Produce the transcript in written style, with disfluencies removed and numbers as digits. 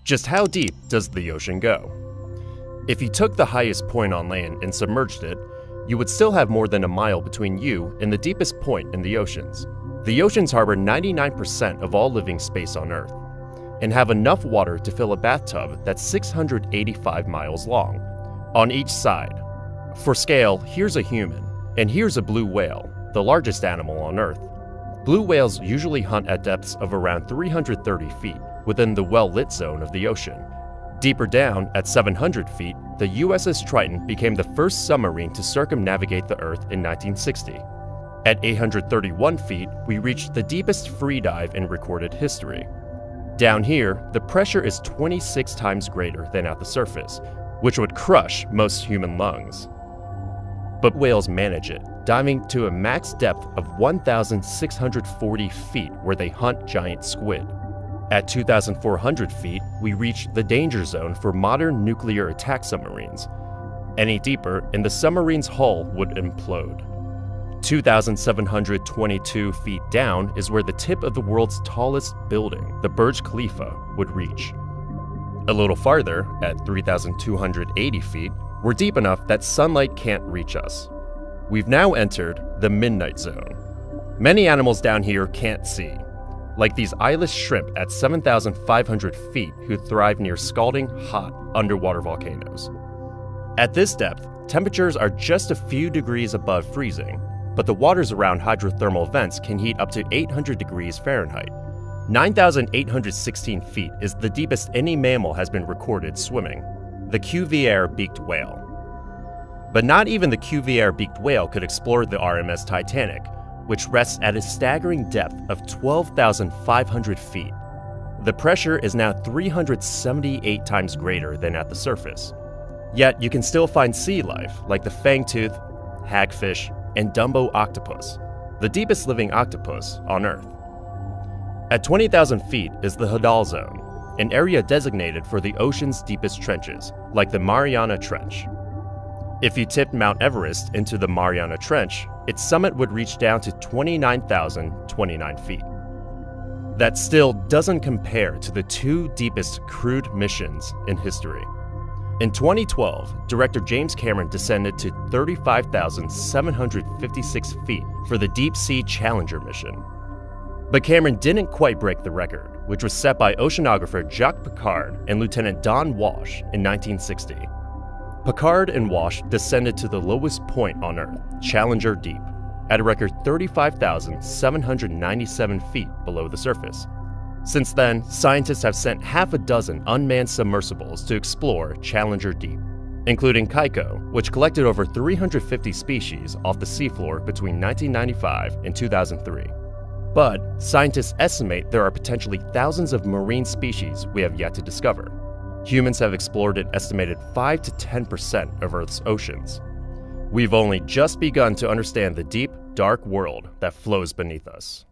Just how deep does the ocean go? If you took the highest point on land and submerged it, you would still have more than a mile between you and the deepest point in the oceans. The oceans harbor 99% of all living space on Earth, and have enough water to fill a bathtub that's 685 miles long, on each side. For scale, here's a human, and here's a blue whale, the largest animal on Earth. Blue whales usually hunt at depths of around 330 feet, within the well-lit zone of the ocean. Deeper down, at 700 feet, the USS Triton became the first submarine to circumnavigate the Earth in 1960. At 831 feet, we reached the deepest free dive in recorded history. Down here, the pressure is 26 times greater than at the surface, which would crush most human lungs. But whales manage it, diving to a max depth of 1,640 feet where they hunt giant squid. At 2,400 feet, we reach the danger zone for modern nuclear attack submarines. Any deeper, and the submarine's hull would implode. 2,722 feet down is where the tip of the world's tallest building, the Burj Khalifa, would reach. A little farther, at 3,280 feet, we're deep enough that sunlight can't reach us. We've now entered the midnight zone. Many animals down here can't see, like these eyeless shrimp at 7,500 feet who thrive near scalding hot underwater volcanoes. At this depth, temperatures are just a few degrees above freezing, but the waters around hydrothermal vents can heat up to 800 degrees Fahrenheit. 9,816 feet is the deepest any mammal has been recorded swimming, the Cuvier beaked whale. But not even the Cuvier beaked whale could explore the RMS Titanic, which rests at a staggering depth of 12,500 feet. The pressure is now 378 times greater than at the surface. Yet you can still find sea life like the fangtooth, hagfish, and Dumbo octopus, the deepest living octopus on Earth. At 20,000 feet is the Hadal Zone, an area designated for the ocean's deepest trenches, like the Mariana Trench. If you tipped Mount Everest into the Mariana Trench, its summit would reach down to 29,029 feet. That still doesn't compare to the two deepest crewed missions in history. In 2012, director James Cameron descended to 35,756 feet for the Deep Sea Challenger mission. But Cameron didn't quite break the record, which was set by oceanographer Jacques Piccard and Lieutenant Don Walsh in 1960. Piccard and Walsh descended to the lowest point on Earth, Challenger Deep, at a record 35,797 feet below the surface. Since then, scientists have sent half a dozen unmanned submersibles to explore Challenger Deep, including Kaiko, which collected over 350 species off the seafloor between 1995 and 2003. But scientists estimate there are potentially thousands of marine species we have yet to discover. Humans have explored an estimated 5 to 10% of Earth's oceans. We've only just begun to understand the deep, dark world that flows beneath us.